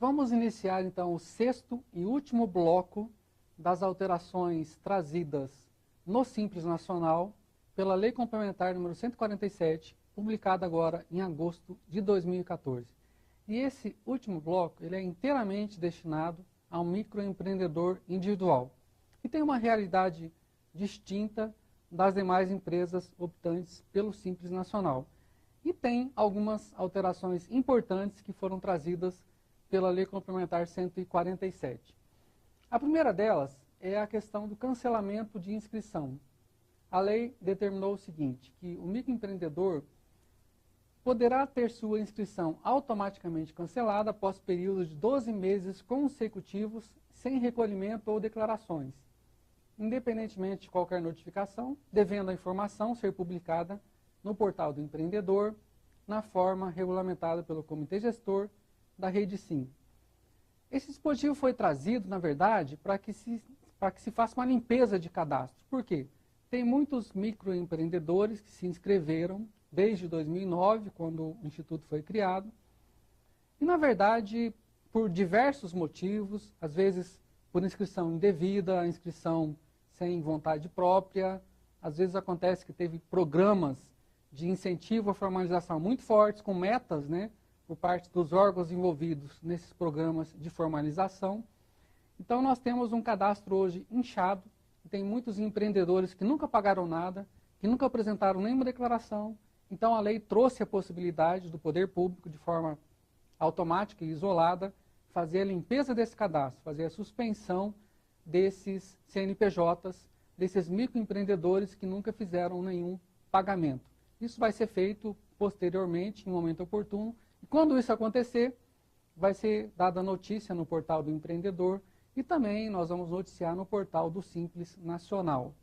Vamos iniciar então o sexto e último bloco das alterações trazidas no Simples Nacional pela Lei Complementar número 147, publicada agora em agosto de 2014. E esse último bloco ele é inteiramente destinado ao microempreendedor individual, que tem uma realidade distinta das demais empresas optantes pelo Simples Nacional. E tem algumas alterações importantes que foram trazidas pela Lei Complementar 147. A primeira delas é a questão do cancelamento de inscrição. A lei determinou o seguinte, que o microempreendedor poderá ter sua inscrição automaticamente cancelada após período de 12 meses consecutivos sem recolhimento ou declarações, independentemente de qualquer notificação, devendo a informação ser publicada no portal do empreendedor, na forma regulamentada pelo Comitê Gestor da Rede Sim. Esse dispositivo foi trazido, na verdade, para que se faça uma limpeza de cadastro. Por quê? Tem muitos microempreendedores que se inscreveram desde 2009, quando o Instituto foi criado, e, na verdade, por diversos motivos, às vezes por inscrição indevida, inscrição sem vontade própria, às vezes acontece que teve programas de incentivo à formalização muito fortes, com metas, por parte dos órgãos envolvidos nesses programas de formalização. Então nós temos um cadastro hoje inchado, tem muitos empreendedores que nunca pagaram nada, que nunca apresentaram nenhuma declaração. Então a lei trouxe a possibilidade do poder público, de forma automática e isolada, fazer a limpeza desse cadastro, fazer a suspensão desses CNPJs, desses microempreendedores que nunca fizeram nenhum pagamento. Isso vai ser feito posteriormente, em um momento oportuno, e quando isso acontecer, vai ser dada notícia no portal do empreendedor e também nós vamos noticiar no portal do Simples Nacional.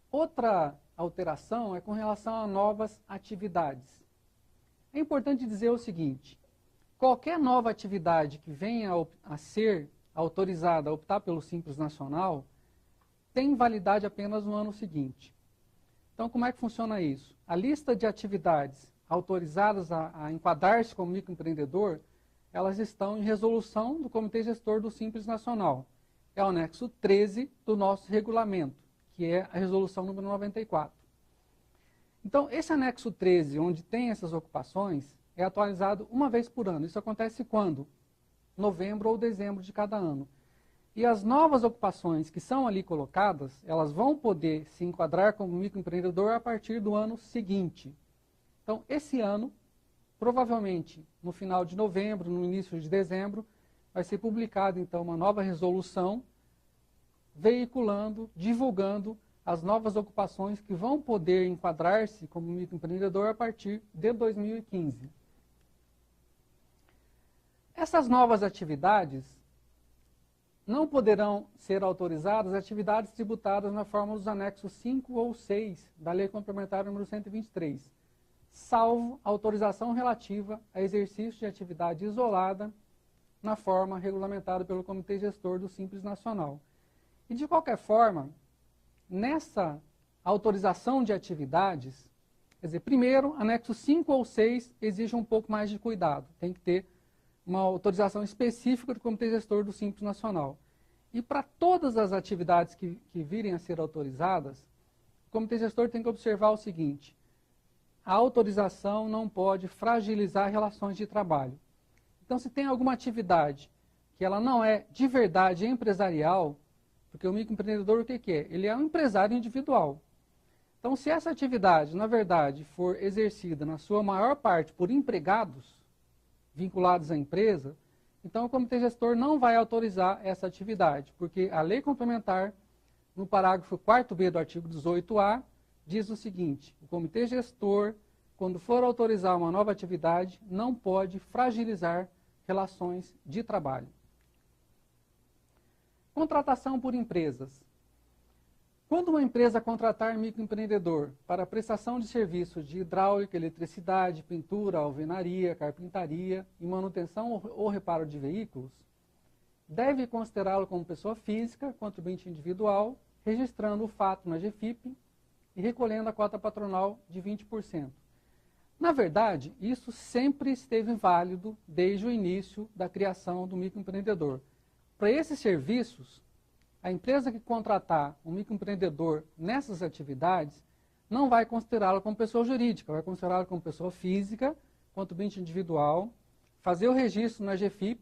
Outra alteração é com relação a novas atividades. É importante dizer o seguinte, qualquer nova atividade que venha a ser autorizada a optar pelo Simples Nacional tem validade apenas no ano seguinte. Então, como é que funciona isso? A lista de atividades autorizadas a enquadrar-se como microempreendedor, elas estão em resolução do Comitê Gestor do Simples Nacional. É o anexo 13 do nosso regulamento, que é a resolução número 94. Então, esse anexo 13, onde tem essas ocupações, é atualizado uma vez por ano. Isso acontece quando? Novembro ou dezembro de cada ano. E as novas ocupações que são ali colocadas, elas vão poder se enquadrar como microempreendedor a partir do ano seguinte. Então, esse ano, provavelmente no final de novembro, no início de dezembro, vai ser publicada então uma nova resolução, veiculando, divulgando as novas ocupações que vão poder enquadrar-se como microempreendedor a partir de 2015. Essas novas atividades não poderão ser autorizadas atividades tributadas na forma dos anexos 5 ou 6 da Lei Complementar número 123, salvo autorização relativa a exercício de atividade isolada na forma regulamentada pelo Comitê Gestor do Simples Nacional. E, de qualquer forma, nessa autorização de atividades, quer dizer, primeiro, anexo 5 ou 6 exige um pouco mais de cuidado, tem que ter uma autorização específica do Comitê Gestor do Simples Nacional. E para todas as atividades que virem a ser autorizadas, o Comitê Gestor tem que observar o seguinte, a autorização não pode fragilizar relações de trabalho. Então, se tem alguma atividade que ela não é de verdade empresarial, porque o microempreendedor o que é? Ele é um empresário individual. Então, se essa atividade, na verdade, for exercida na sua maior parte por empregados vinculados à empresa, então o Comitê Gestor não vai autorizar essa atividade, porque a Lei Complementar, no parágrafo 4b do artigo 18A, diz o seguinte, o Comitê Gestor, quando for autorizar uma nova atividade, não pode fragilizar relações de trabalho. Contratação por empresas. Quando uma empresa contratar microempreendedor para prestação de serviços de hidráulica, eletricidade, pintura, alvenaria, carpintaria e manutenção ou reparo de veículos, deve considerá-lo como pessoa física, contribuinte individual, registrando o fato na GFIP e recolhendo a cota patronal de 20%. Na verdade, isso sempre esteve válido desde o início da criação do microempreendedor. Para esses serviços, a empresa que contratar um microempreendedor nessas atividades não vai considerá-lo como pessoa jurídica, vai considerá-lo como pessoa física, contribuinte individual, fazer o registro na GFIP,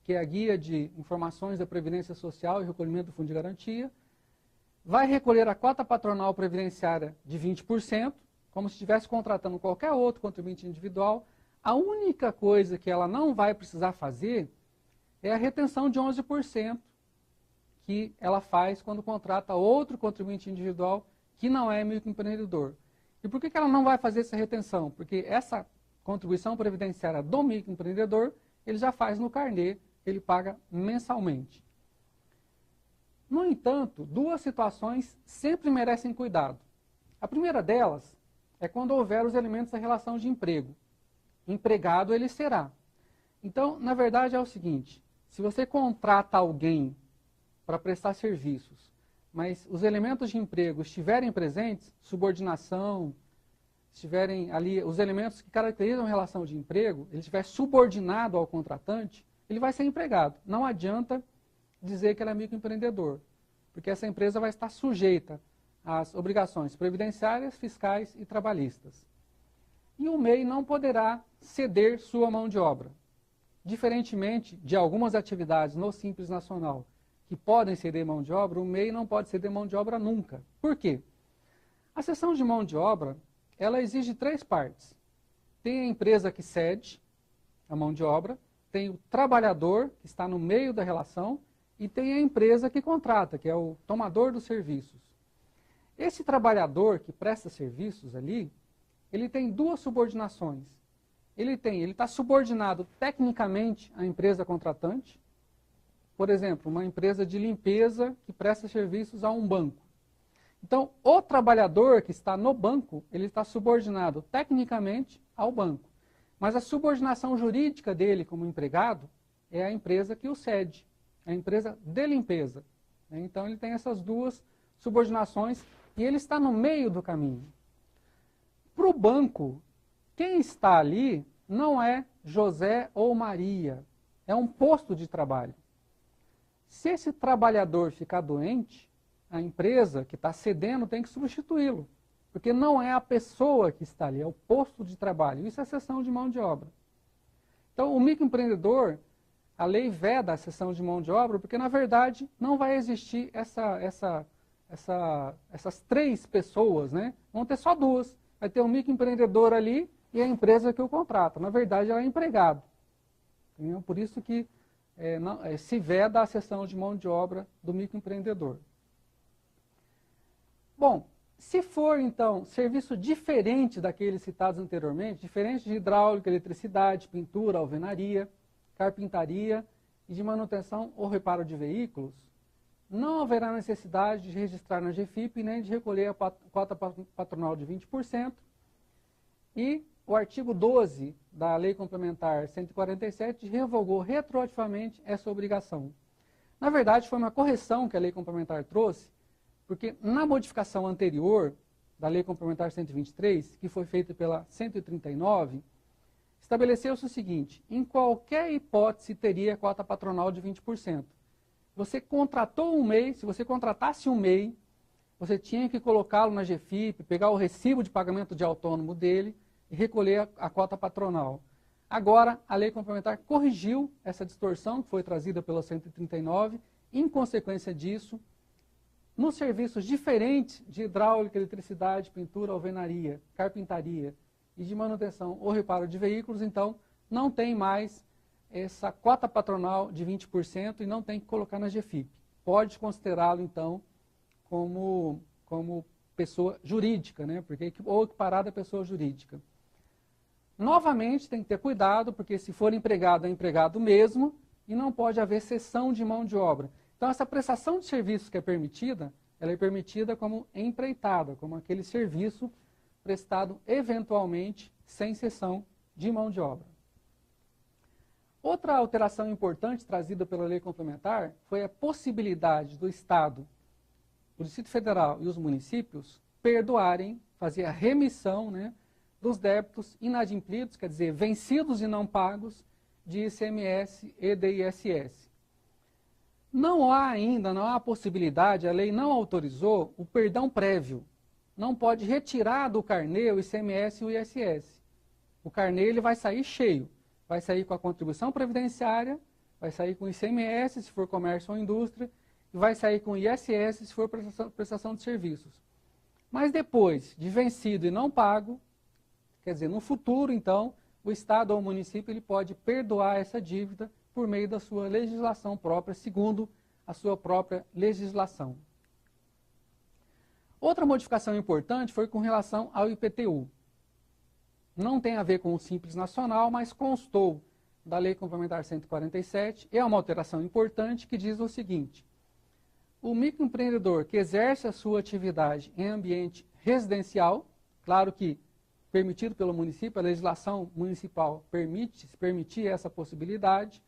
que é a Guia de Informações da Previdência Social e Recolhimento do Fundo de Garantia, vai recolher a cota patronal previdenciária de 20%, como se estivesse contratando qualquer outro contribuinte individual. A única coisa que ela não vai precisar fazer é a retenção de 11% que ela faz quando contrata outro contribuinte individual que não é microempreendedor. E por que ela não vai fazer essa retenção? Porque essa contribuição previdenciária do microempreendedor, ele já faz no carnê, ele paga mensalmente. No entanto, duas situações sempre merecem cuidado. A primeira delas é quando houver os elementos da relação de emprego. Empregado ele será. Então, na verdade é o seguinte, se você contrata alguém para prestar serviços, mas os elementos de emprego estiverem presentes, subordinação, estiverem ali os elementos que caracterizam a relação de emprego, ele estiver subordinado ao contratante, ele vai ser empregado. Não adianta dizer que ele é microempreendedor, porque essa empresa vai estar sujeita às obrigações previdenciárias, fiscais e trabalhistas. E o MEI não poderá ceder sua mão de obra. Diferentemente de algumas atividades no Simples Nacional que podem ceder mão de obra, o MEI não pode ceder mão de obra nunca. Por quê? A cessão de mão de obra, ela exige três partes. Tem a empresa que cede a mão de obra, tem o trabalhador que está no meio da relação e tem a empresa que contrata, que é o tomador dos serviços. Esse trabalhador que presta serviços ali, ele tem duas subordinações. Ele está subordinado tecnicamente à empresa contratante. Por exemplo, uma empresa de limpeza que presta serviços a um banco. Então, o trabalhador que está no banco, ele está subordinado tecnicamente ao banco. Mas a subordinação jurídica dele como empregado é a empresa que o cede, a empresa de limpeza. Então, ele tem essas duas subordinações e ele está no meio do caminho. Para o banco, quem está ali não é José ou Maria, é um posto de trabalho. Se esse trabalhador ficar doente, a empresa que está cedendo tem que substituí-lo, porque não é a pessoa que está ali, é o posto de trabalho. Isso é cessão de mão de obra. Então, o microempreendedor, a lei veda a cessão de mão de obra, porque, na verdade, não vai existir essas três pessoas, né? Vão ter só duas. Vai ter um microempreendedor ali e a empresa que o contrata. Na verdade, ela é empregado. Entendeu? Por isso que se veda a cessão de mão de obra do microempreendedor. Bom, se for, então, serviço diferente daqueles citados anteriormente, diferente de hidráulica, eletricidade, pintura, alvenaria, carpintaria e de manutenção ou reparo de veículos, não haverá necessidade de registrar na GFIP nem de recolher a cota patronal de 20%. E o artigo 12 da Lei Complementar 147 revogou retroativamente essa obrigação. Na verdade, foi uma correção que a Lei Complementar trouxe, porque na modificação anterior da Lei Complementar 123, que foi feita pela 139, estabeleceu-se o seguinte: em qualquer hipótese teria cota patronal de 20%. Você contratou um MEI, se você contratasse um MEI, você tinha que colocá-lo na GFIP, pegar o recibo de pagamento de autônomo dele e recolher a cota patronal. Agora, a Lei Complementar corrigiu essa distorção que foi trazida pela 139, em consequência disso, nos serviços diferentes de hidráulica, eletricidade, pintura, alvenaria, carpintaria e de manutenção ou reparo de veículos, então, não tem mais essa cota patronal de 20% e não tem que colocar na GFIP. Pode considerá-lo, então, como pessoa jurídica, né? Ou equiparada à pessoa jurídica. Novamente, tem que ter cuidado, porque se for empregado, é empregado mesmo, e não pode haver cessão de mão de obra. Então, essa prestação de serviços que é permitida, ela é permitida como empreitada, como aquele serviço prestado eventualmente sem cessão de mão de obra. Outra alteração importante trazida pela Lei Complementar foi a possibilidade do Estado, o Distrito Federal e os municípios perdoarem, fazer a remissão, né, dos débitos inadimplidos, quer dizer, vencidos e não pagos, de ICMS e de ISS. Não há possibilidade, a lei não autorizou o perdão prévio. Não pode retirar do carnê o ICMS e o ISS. O carnê ele vai sair cheio, vai sair com a contribuição previdenciária, vai sair com o ICMS, se for comércio ou indústria, e vai sair com o ISS, se for prestação de serviços. Mas depois de vencido e não pago, quer dizer, no futuro, então, o Estado ou o município ele pode perdoar essa dívida por meio da sua legislação própria, segundo a sua própria legislação. Outra modificação importante foi com relação ao IPTU. Não tem a ver com o Simples Nacional, mas constou da Lei Complementar 147, é uma alteração importante que diz o seguinte: o microempreendedor que exerce a sua atividade em ambiente residencial, claro que permitido pelo município, a legislação municipal permite essa possibilidade,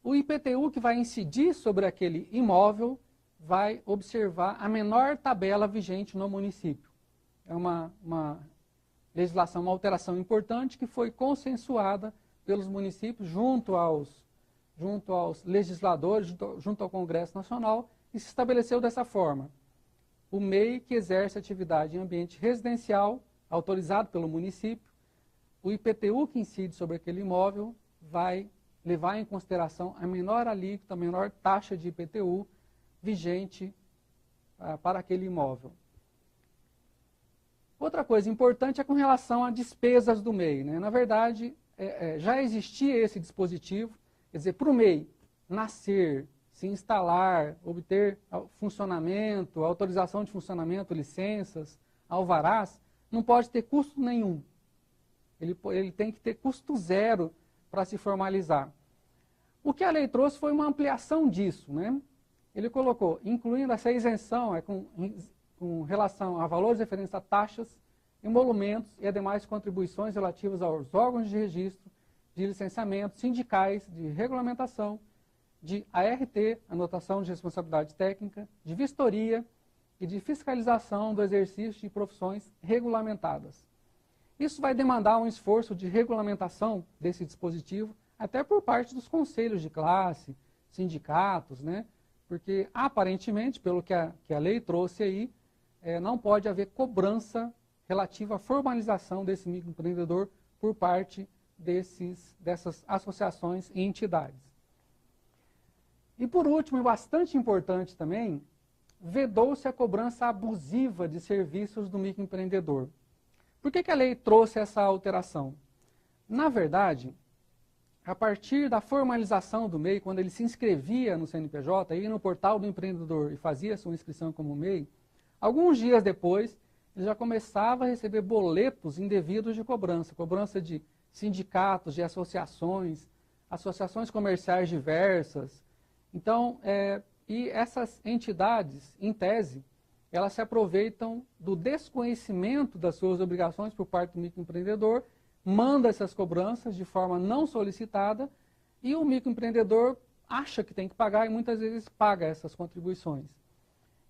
o IPTU que vai incidir sobre aquele imóvel vai observar a menor tabela vigente no município. É uma legislação, uma alteração importante que foi consensuada pelos municípios junto aos legisladores, junto ao Congresso Nacional, e se estabeleceu dessa forma: o MEI que exerce atividade em ambiente residencial, autorizado pelo município, o IPTU que incide sobre aquele imóvel vai levar em consideração a menor alíquota, a menor taxa de IPTU vigente para aquele imóvel. Outra coisa importante é com relação a despesas do MEI, né? Na verdade, já existia esse dispositivo, quer dizer, para o MEI nascer, se instalar, obter funcionamento, autorização de funcionamento, licenças, alvarás, não pode ter custo nenhum. Ele tem que ter custo zero para se formalizar. O que a lei trouxe foi uma ampliação disso, né? Ele colocou, incluindo essa isenção com relação a valores referentes a taxas, emolumentos e a demais contribuições relativas aos órgãos de registro, de licenciamento, sindicais, de regulamentação, de ART, anotação de responsabilidade técnica, de vistoria e de fiscalização do exercício de profissões regulamentadas. Isso vai demandar um esforço de regulamentação desse dispositivo, até por parte dos conselhos de classe, sindicatos, né? Porque aparentemente, pelo que a lei trouxe aí, não pode haver cobrança relativa à formalização desse microempreendedor por parte dessas associações e entidades. E por último, e bastante importante também, vedou-se a cobrança abusiva de serviços do microempreendedor. Por que a lei trouxe essa alteração? Na verdade, a partir da formalização do MEI, quando ele se inscrevia no CNPJ, ia no portal do empreendedor e fazia sua inscrição como MEI, alguns dias depois, ele já começava a receber boletos indevidos de cobrança de sindicatos, de associações comerciais diversas. Então, e essas entidades, em tese, elas se aproveitam do desconhecimento das suas obrigações por parte do microempreendedor, manda essas cobranças de forma não solicitada e o microempreendedor acha que tem que pagar e muitas vezes paga essas contribuições.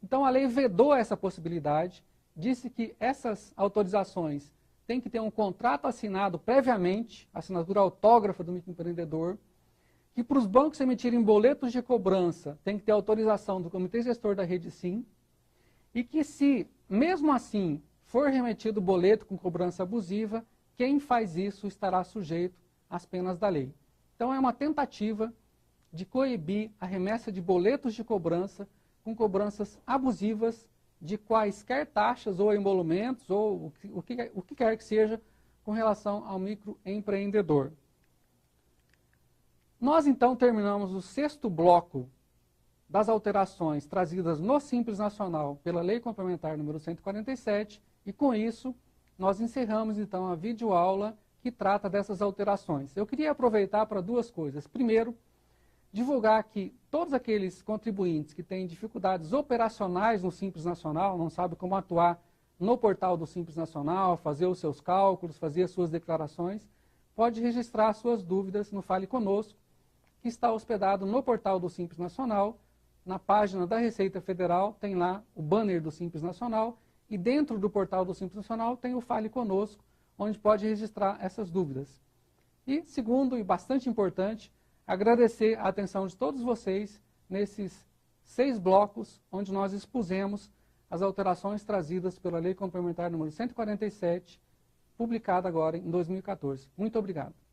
Então a lei vedou essa possibilidade, disse que essas autorizações têm que ter um contrato assinado previamente, assinatura autógrafa do microempreendedor, que para os bancos emitirem boletos de cobrança tem que ter autorização do Comitê Gestor da Rede Sim, e que se, mesmo assim, for remetido boleto com cobrança abusiva, quem faz isso estará sujeito às penas da lei. Então é uma tentativa de coibir a remessa de boletos de cobrança com cobranças abusivas de quaisquer taxas ou emolumentos ou o que quer que seja com relação ao microempreendedor. Nós então terminamos o 6º bloco das alterações trazidas no Simples Nacional pela Lei Complementar número 147 e com isso nós encerramos então a videoaula que trata dessas alterações. Eu queria aproveitar para duas coisas. Primeiro, divulgar que todos aqueles contribuintes que têm dificuldades operacionais no Simples Nacional, não sabem como atuar no portal do Simples Nacional, fazer os seus cálculos, fazer as suas declarações, pode registrar suas dúvidas no Fale Conosco, que está hospedado no portal do Simples Nacional. Na página da Receita Federal tem lá o banner do Simples Nacional e dentro do portal do Simples Nacional tem o Fale Conosco, onde pode registrar essas dúvidas. E, segundo e bastante importante, agradecer a atenção de todos vocês nesses 6 blocos, onde nós expusemos as alterações trazidas pela Lei Complementar número 147, publicada agora em 2014. Muito obrigado.